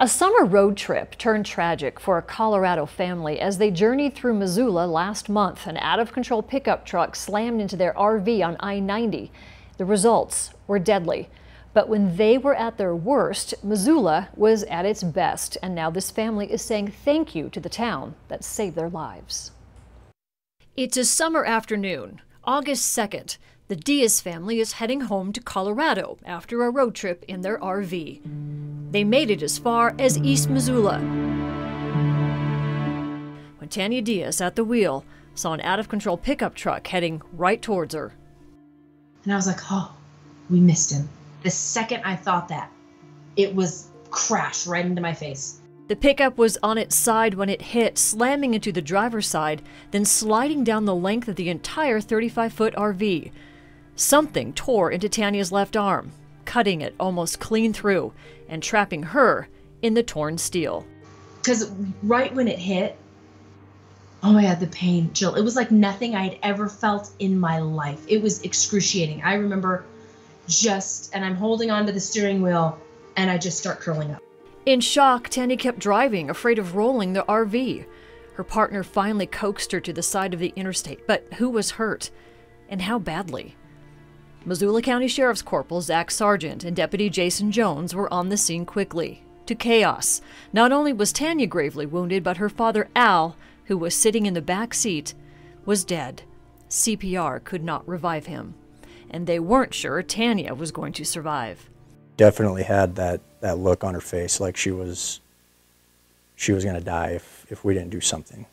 A summer road trip turned tragic for a Colorado family as they journeyed through Missoula last month. An out-of-control pickup truck slammed into their RV on I-90. The results were deadly. But when they were at their worst, Missoula was at its best. And now this family is saying thank you to the town that saved their lives. It's a summer afternoon, August 2nd. The Diaz family is heading home to Colorado after a road trip in their RV. They made it as far as East Missoula when Tanya Diaz at the wheel saw an out-of-control pickup truck heading right towards her. And I was like, oh, we missed him. The second I thought that, it was crashed right into my face. The pickup was on its side when it hit, slamming into the driver's side, then sliding down the length of the entire 35-foot RV. Something tore into Tanya's left arm, cutting it almost clean through and trapping her in the torn steel. Because right when it hit, oh my God, the pain, Jill, it was like nothing I had ever felt in my life. It was excruciating. I remember and I'm holding onto the steering wheel and I just start curling up. In shock, Tanya kept driving, afraid of rolling the RV. Her partner finally coaxed her to the side of the interstate, but who was hurt and how badly? Missoula County Sheriff's Corporal Zach Sargent and Deputy Jason Jones were on the scene quickly. To chaos. Not only was Tanya gravely wounded, but her father Al, who was sitting in the back seat, was dead. CPR could not revive him. And they weren't sure Tanya was going to survive. Definitely had that look on her face like she was going to die if we didn't do something.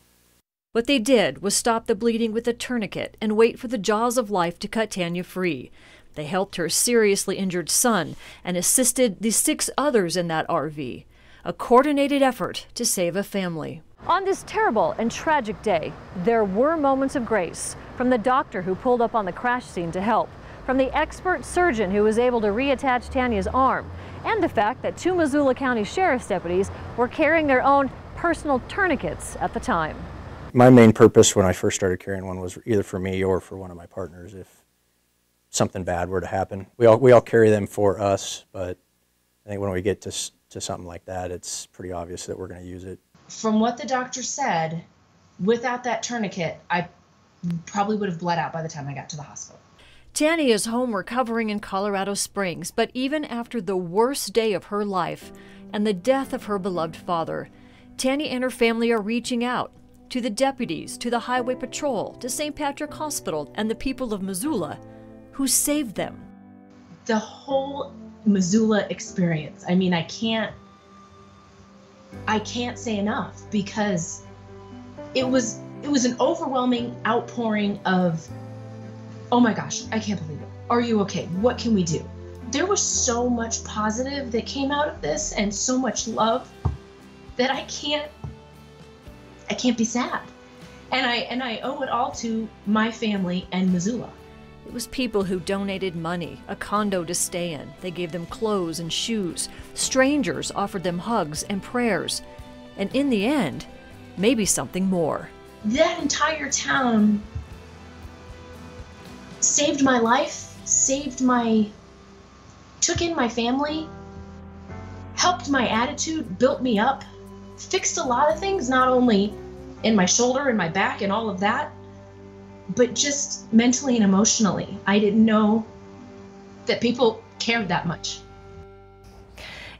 What they did was stop the bleeding with a tourniquet and wait for the jaws of life to cut Tanya free. They helped her seriously injured son and assisted the 6 others in that RV. A coordinated effort to save a family. On this terrible and tragic day, there were moments of grace. From the doctor who pulled up on the crash scene to help, from the expert surgeon who was able to reattach Tanya's arm, and the fact that 2 Missoula County Sheriff's deputies were carrying their own personal tourniquets at the time. My main purpose when I first started carrying one was either for me or for one of my partners if something bad were to happen. We all carry them for us, but I think when we get to something like that, it's pretty obvious that we're going to use it. From what the doctor said, without that tourniquet, I probably would have bled out by the time I got to the hospital. Tanya is home recovering in Colorado Springs, but even after the worst day of her life and the death of her beloved father, Tanya and her family are reaching out to the deputies, to the Highway Patrol, to St. Patrick Hospital, and the people of Missoula who saved them. The whole Missoula experience, I mean, I can't say enough because it was an overwhelming outpouring of, oh my gosh, I can't believe it. Are you okay? What can we do? There was so much positive that came out of this and so much love that I can't be sad. And I owe it all to my family and Missoula. It was people who donated money, a condo to stay in. They gave them clothes and shoes. Strangers offered them hugs and prayers. And in the end, maybe something more. That entire town saved my life, took in my family, helped my attitude, built me up, fixed a lot of things, not only in my shoulder and my back and all of that, but just mentally and emotionally. I didn't know that people cared that much.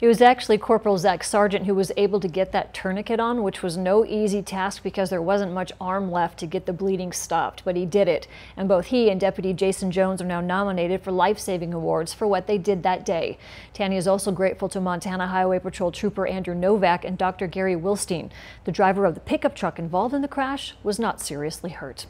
It was actually Corporal Zach Sargent who was able to get that tourniquet on, which was no easy task because there wasn't much arm left to get the bleeding stopped, but he did it. And both he and Deputy Jason Jones are now nominated for life-saving awards for what they did that day. Tanya is also grateful to Montana Highway Patrol Trooper Andrew Novak and Dr. Gary Wilstein. The driver of the pickup truck involved in the crash was not seriously hurt.